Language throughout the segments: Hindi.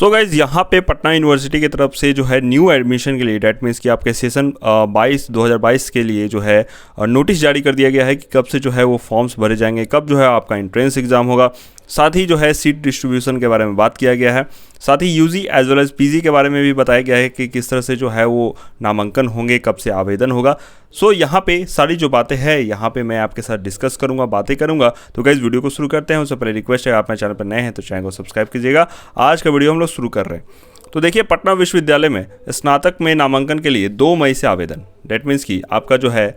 सो गाइज यहाँ पे पटना यूनिवर्सिटी की तरफ से जो है न्यू एडमिशन के लिए डैट मीन्स कि आपके सेशन 2022 के लिए जो है नोटिस जारी कर दिया गया है कि कब से जो है वो फॉर्म्स भरे जाएंगे, कब जो है आपका एंट्रेंस एग्ज़ाम होगा। साथ ही जो है सीट डिस्ट्रीब्यूशन के बारे में बात किया गया है। साथ ही UG as well as PG के बारे में भी बताया गया है कि किस तरह से जो है वो नामांकन होंगे, कब से आवेदन होगा। सो यहाँ पे सारी जो बातें हैं यहाँ पे मैं आपके साथ डिस्कस करूँगा, बातें करूँगा। तो गाइस वीडियो को शुरू करते हैं। उससे पहले रिक्वेस्ट है, आप मेरे चैनल पर नए हैं तो चैनल को सब्सक्राइब कीजिएगा। आज का वीडियो हम लोग शुरू कर रहे हैं। तो देखिए, पटना विश्वविद्यालय में स्नातक में नामांकन के लिए 2 मई से आवेदन, डेट मीन्स कि आपका जो है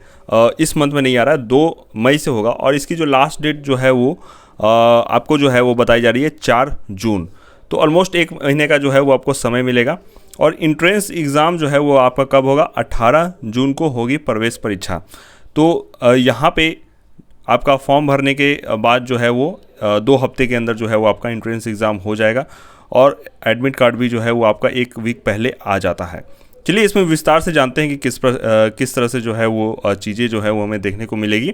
इस मंथ में नहीं आ रहा है, 2 मई से होगा। और इसकी जो लास्ट डेट जो है वो आपको जो है वो बताई जा रही है 4 जून। तो ऑलमोस्ट 1 महीने का जो है वो आपको समय मिलेगा। और इंट्रेंस एग्ज़ाम जो है वो आपका कब होगा, 18 जून को होगी प्रवेश परीक्षा। तो यहाँ पे आपका फॉर्म भरने के बाद जो है वो 2 हफ्ते के अंदर जो है वो आपका इंट्रेंस एग्ज़ाम हो जाएगा। और एडमिट कार्ड भी जो है वो आपका 1 वीक पहले आ जाता है। चलिए इसमें विस्तार से जानते हैं कि किस तरह से जो है वो चीज़ें जो है वो हमें देखने को मिलेगी।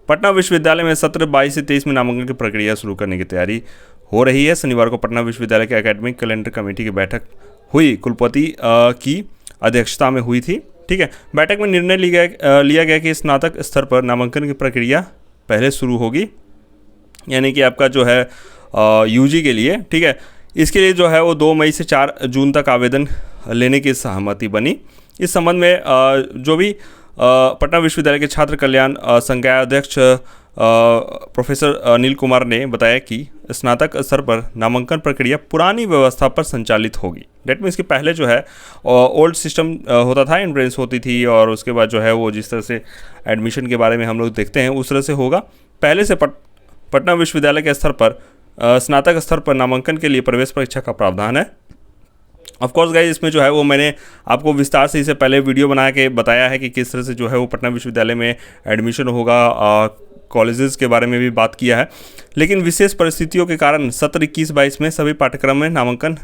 पटना विश्वविद्यालय में सत्र 22 से 23 में नामांकन की प्रक्रिया शुरू करने की तैयारी हो रही है। शनिवार को पटना विश्वविद्यालय के एकेडमिक कैलेंडर कमेटी की बैठक हुई, कुलपति की अध्यक्षता में हुई थी। ठीक है, बैठक में निर्णय लिया गया कि स्नातक स्तर पर नामांकन की प्रक्रिया पहले शुरू होगी, यानी कि आपका जो है यूजी के लिए। ठीक है, इसके लिए जो है वो 2 मई से 4 जून तक आवेदन लेने की सहमति बनी। इस संबंध में जो भी पटना विश्वविद्यालय के छात्र कल्याण संघ के अध्यक्ष प्रोफेसर अनिल कुमार ने बताया कि स्नातक स्तर पर नामांकन प्रक्रिया पुरानी व्यवस्था पर संचालित होगी। डेट मीन्स कि पहले जो है ओल्ड सिस्टम होता था, एंट्रेंस होती थी और उसके बाद जो है वो जिस तरह से एडमिशन के बारे में हम लोग देखते हैं उस तरह से होगा। पहले से पटना विश्वविद्यालय के स्तर पर स्नातक स्तर पर नामांकन के लिए प्रवेश परीक्षा का प्रावधान है। ऑफ कोर्स गाइस, इसमें जो है वो मैंने आपको विस्तार से इससे पहले वीडियो बना के बताया है कि किस तरह से जो है वो पटना विश्वविद्यालय में एडमिशन होगा, कॉलेजेस के बारे में भी बात किया है। लेकिन विशेष परिस्थितियों के कारण सत्र 21-22 में सभी पाठ्यक्रम में नामांकन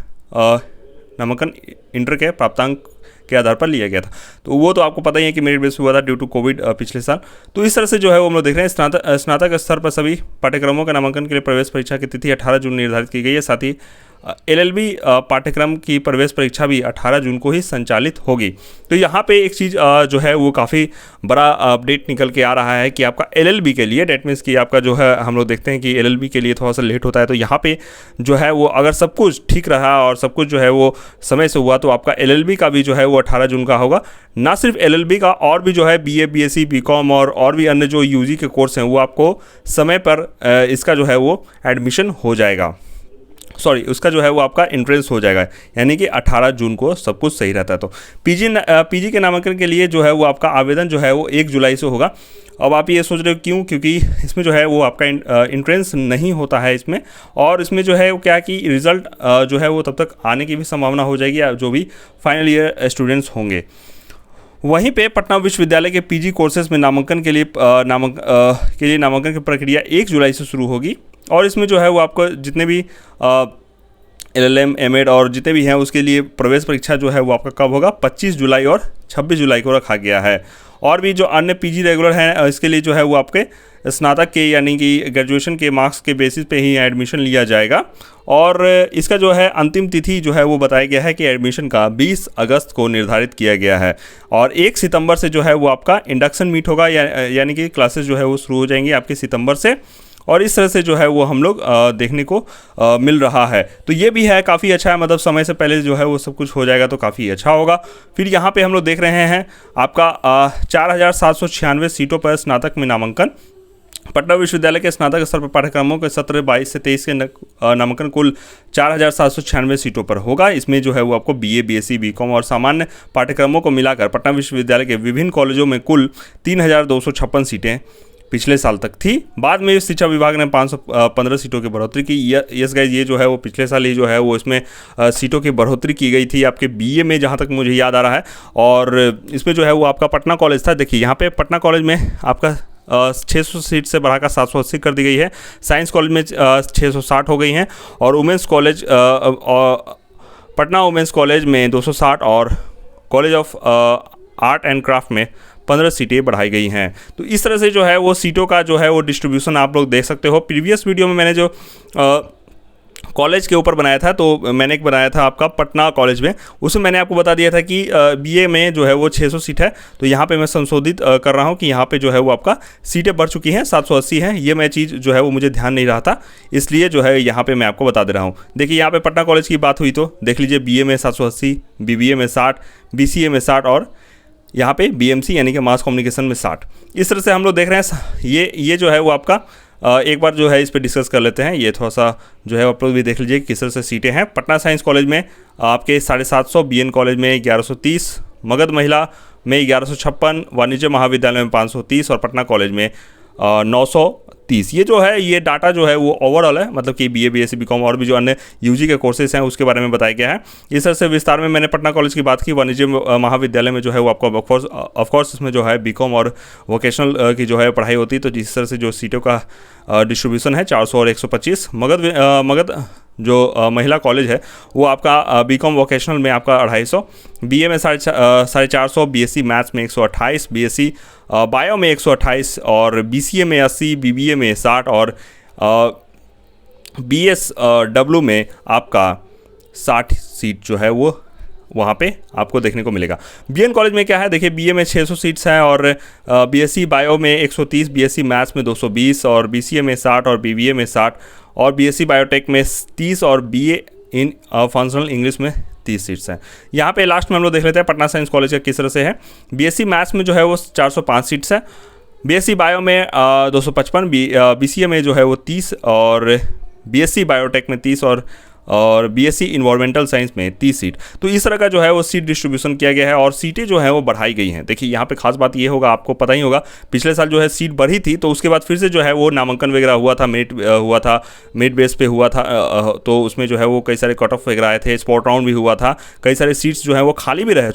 इंटर के प्राप्तांक के आधार पर लिया गया था। तो वो तो आपको पता ही है कि मेरिट बेस हुआ था ड्यू टू कोविड पिछले साल। तो इस तरह से जो है वो हम लोग देख रहे हैं स्नातक स्तर पर सभी पाठ्यक्रमों के नामांकन के लिए प्रवेश परीक्षा की तिथि 18 जून निर्धारित की गई है। साथ ही LLB पाठ्यक्रम की प्रवेश परीक्षा भी 18 जून को ही संचालित होगी। तो यहाँ पे एक चीज़ जो है वो काफ़ी बड़ा अपडेट निकल के आ रहा है कि आपका LLB के लिए, डेट मीन्स कि आपका जो है हम लोग देखते हैं कि LLB के लिए थोड़ा सा लेट होता है। तो यहाँ पे जो है वो अगर सब कुछ ठीक रहा और सब कुछ जो है वो समय से हुआ तो आपका LLB का भी जो है वो 18 जून का होगा। ना सिर्फ LLB का, और भी जो है BA BSc BCom और भी अन्य जो UG के कोर्स हैं वो आपको समय पर इसका जो है वो एडमिशन हो जाएगा। उसका जो है वो आपका एंट्रेंस हो जाएगा, यानी कि 18 जून को सब कुछ सही रहता है। तो पीजी के नामांकन के लिए जो है वो आपका आवेदन जो है वो 1 जुलाई से होगा। अब आप ये सोच रहे हो क्यों, क्योंकि इसमें जो है वो आपका एंट्रेंस नहीं होता है इसमें। और इसमें जो है वो क्या कि रिज़ल्ट जो है वो तब तक आने की भी संभावना हो जाएगी जो भी फाइनल ईयर स्टूडेंट्स होंगे। वहीं पे पटना विश्वविद्यालय के पीजी कोर्सेज में नामांकन के लिए नामांकन की प्रक्रिया 1 जुलाई से शुरू होगी। और इसमें जो है वो आपको जितने भी LLM MAD और जितने भी हैं उसके लिए प्रवेश परीक्षा जो है वो आपका कब होगा, 25 जुलाई और 26 जुलाई को रखा गया है। और भी जो अन्य पीजी रेगुलर हैं इसके लिए जो है वो आपके स्नातक के यानी कि ग्रेजुएशन के मार्क्स के बेसिस पे ही एडमिशन लिया जाएगा। और इसका जो है अंतिम तिथि जो है वो बताया गया है कि एडमिशन का 20 अगस्त को निर्धारित किया गया है। और 1 सितंबर से जो है वो आपका इंडक्शन मीट होगा, यानी कि क्लासेस जो है वो शुरू हो जाएंगी आपके सितंबर से। और इस तरह से जो है वो हम लोग देखने को मिल रहा है। तो ये भी है काफ़ी अच्छा है, मतलब समय से पहले जो है वो सब कुछ हो जाएगा तो काफ़ी अच्छा होगा। फिर यहाँ पे हम लोग देख रहे हैं आपका 4796 सीटों पर स्नातक में नामांकन। पटना विश्वविद्यालय के स्नातक स्तर पर पाठ्यक्रमों के सत्र 22 से 23 के नामांकन कुल 4796 सीटों पर होगा। इसमें जो है वो आपको BA BSc BCom और सामान्य पाठ्यक्रमों को मिलाकर पटना विश्वविद्यालय के विभिन्न कॉलेजों में कुल 3256 सीटें पिछले साल तक थी। बाद में शिक्षा विभाग ने 515 सीटों की बढ़ोतरी की। यस गाइज, ये जो है वो पिछले साल ही जो है वो इसमें सीटों की बढ़ोतरी की गई थी आपके BA में, जहाँ तक मुझे याद आ रहा है। और इसमें जो है वो आपका पटना कॉलेज था। देखिए यहाँ पे पटना कॉलेज में आपका 600 सीट से बढ़ाकर 780 कर दी गई है। साइंस कॉलेज में 660 हो गई हैं। और women's college Patna women's college में 260 और college of art and craft में 15 सीटें बढ़ाई गई हैं। तो इस तरह से जो है वो सीटों का जो है वो डिस्ट्रीब्यूशन आप लोग देख सकते हो। प्रीवियस वीडियो में मैंने जो कॉलेज के ऊपर बनाया था। तो मैंने एक बनाया था आपका पटना कॉलेज में, उसमें मैंने आपको बता दिया था कि बीए में जो है वो 600 सीट है। तो यहाँ पे मैं संशोधित कर रहा हूँ कि यहाँ पे जो है वो आपका सीटें बढ़ चुकी हैं, 780 हैं। ये मैं चीज़ जो है वो मुझे ध्यान नहीं रहा था, इसलिए जो है यहाँ पे मैं आपको बता दे रहा हूँ। देखिए यहाँ पे पटना कॉलेज की बात हुई तो देख लीजिए, बीए में 780, बीबीए में 60, बीसीए में 60 और यहाँ पे बीएमसी यानी कि मास कम्युनिकेशन में 60। इस तरह से हम लोग देख रहे हैं। ये जो है वो आपका एक बार जो है इस पर डिस्कस कर लेते हैं। ये थोड़ा सा जो है आप लोग भी देख लीजिए किस तरह से सीटें हैं। पटना साइंस कॉलेज में आपके 750, बीएन कॉलेज में 1130, मगध महिला में 1156, वाणिज्य महाविद्यालय में 530 और पटना कॉलेज में 930। ये जो है ये डाटा जो है वो ओवरऑल है, मतलब कि बीए, बीएससी, बीकॉम और भी जो अन्य यूजी के कोर्सेज हैं उसके बारे में बताया गया है। इस तरह से विस्तार में मैंने पटना कॉलेज की बात की। वाणिज्य महाविद्यालय में जो है वो आपका ऑफकोर्स इसमें जो है बीकॉम और वोकेशनल की जो है पढ़ाई होती है। तो जिस तरह से जो सीटों का डिस्ट्रीब्यूशन है 400 और 125। मगध जो महिला कॉलेज है वो आपका बीकॉम वोकेशनल में आपका 250, बीए में 450, बीएससी मैथ्स में 128, बीएससी बायो में 128 और बीसीए में 80, बीबीए में 60 और बीएसडब्ल्यू में आपका 60 सीट जो है वो वहाँ पे आपको देखने को मिलेगा। बीएन कॉलेज में क्या है, देखिए बीए में 600 सीट्स हैं और बीएससी बायो में 130, बीएससी मैथ्स में 220 और बीसीए में 60 और बीबीए में 60 और बीएससी बायोटेक में 30 और बीए इन फंक्शनल इंग्लिश में 30 सीट्स हैं। यहाँ पे लास्ट में हम लोग देख लेते हैं पटना साइंस कॉलेज का किस तरह से है। बीएससी मैथ्स में जो है वो 405 सीट्स है, बीएससी बायो में 255, बीसीए में जो है वो 30 और बीएससी बायोटेक में 30 और बीएससी इन्वायरमेंटल साइंस में 30 सीट। तो इस तरह का जो है वो सीट डिस्ट्रीब्यूशन किया गया है और सीटें जो है वो बढ़ाई गई हैं। देखिए यहाँ पे खास बात ये होगा, आपको पता ही होगा पिछले साल जो है सीट बढ़ी थी, तो उसके बाद फिर से जो है वो नामांकन वगैरह हुआ था, मेरिट बेस पे हुआ था। तो उसमें जो है वो कई सारे कट ऑफ वगैरह आए थे, स्पॉट राउंड भी हुआ था, कई सारे सीट्स जो है वो खाली भी रह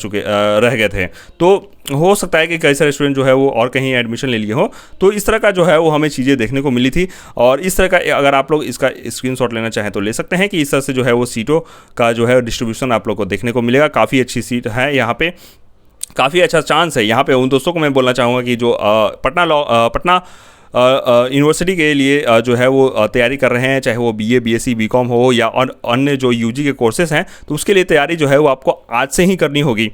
गए थे। तो हो सकता है कि कई सारे स्टूडेंट जो है वो और कहीं एडमिशन ले लिए हो। तो इस तरह का जो है वो हमें चीज़ें देखने को मिली थी और इस तरह का अगर आप लोग इसका स्क्रीनशॉट लेना चाहें तो ले सकते हैं कि इस तरह से जो है वो सीटों का जो है डिस्ट्रीब्यूशन आप लोग को देखने को मिलेगा। काफ़ी अच्छी सीट है यहाँ पे, काफ़ी अच्छा चांस है यहाँ पे। उन दोस्तों को मैं बोलना चाहूँगा कि जो पटना यूनिवर्सिटी के लिए जो है वो तैयारी कर रहे हैं, चाहे वो बीए, बीएससी, बीकॉम हो या अन्य जो यूजी के कोर्सेज हैं, तो उसके लिए तैयारी जो है वो आपको आज से ही करनी होगी।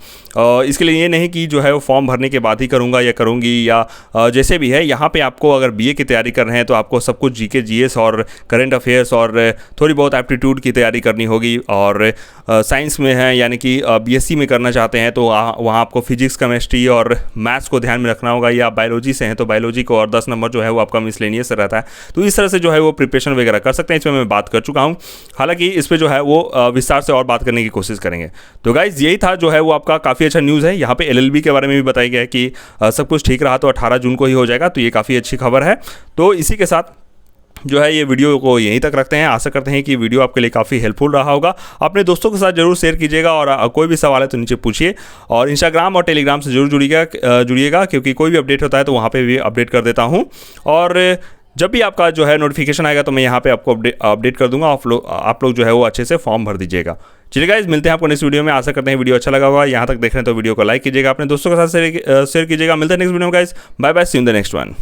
इसके लिए ये नहीं कि जो है वो फॉर्म भरने के बाद ही करूँगा या करूँगी या जैसे भी है। यहाँ पे आपको अगर बीए की तैयारी कर रहे हैं तो आपको सब कुछ जीके, जीएस और करंट अफेयर्स और थोड़ी बहुत एप्टीट्यूड की तैयारी करनी होगी। और साइंस में है यानी कि बीएससी में करना चाहते हैं तो वहाँ आपको फिजिक्स, केमिस्ट्री और मैथ्स को ध्यान में रखना होगा, या बायोलॉजी से हैं तो बायोलॉजी को और 10 नंबर जो है वो आपका मिसलेनियस रहता है। तो इस तरह से जो है वो प्रिपरेशन वगैरह कर सकते हैं। इसमें मैं बात कर चुका हूँ, हालांकि इस पे जो है वो विस्तार से और बात करने की कोशिश करेंगे। तो गाइज यही था जो है वो आपका काफ़ी अच्छा न्यूज़ है। यहाँ पे एलएलबी के बारे में भी बताया गया है कि सब कुछ ठीक रहा तो 18 जून को ही हो जाएगा, तो ये काफ़ी अच्छी खबर है। तो इसी के साथ जो है ये वीडियो को यहीं तक रखते हैं। आशा करते हैं कि वीडियो आपके लिए काफ़ी हेल्पफुल रहा होगा। अपने दोस्तों के साथ जरूर शेयर कीजिएगा और कोई भी सवाल है तो नीचे पूछिए। और इंस्टाग्राम और टेलीग्राम से जरूर जुड़िएगा क्योंकि कोई भी अपडेट होता है तो वहाँ पे भी अपडेट कर देता हूँ। और जब भी आपका जो है नोटिफिकेशन आएगा तो मैं यहाँ पे आपको अपडेट कर दूंगा। आप लोग जो है वो अच्छे से फॉर्म भर दीजिएगा। चलिए गाइस, मिलते हैं आपको नेक्स्ट वीडियो में। आशा करते हैं वीडियो अच्छा लगा होगा। यहाँ तक देख रहे हैं तो वीडियो को लाइक कीजिएगा, अपने दोस्तों के साथ शेयर कीजिएगा। मिलते हैं नेक्स्ट वीडियो में guys. Bye bye, see you in the next one.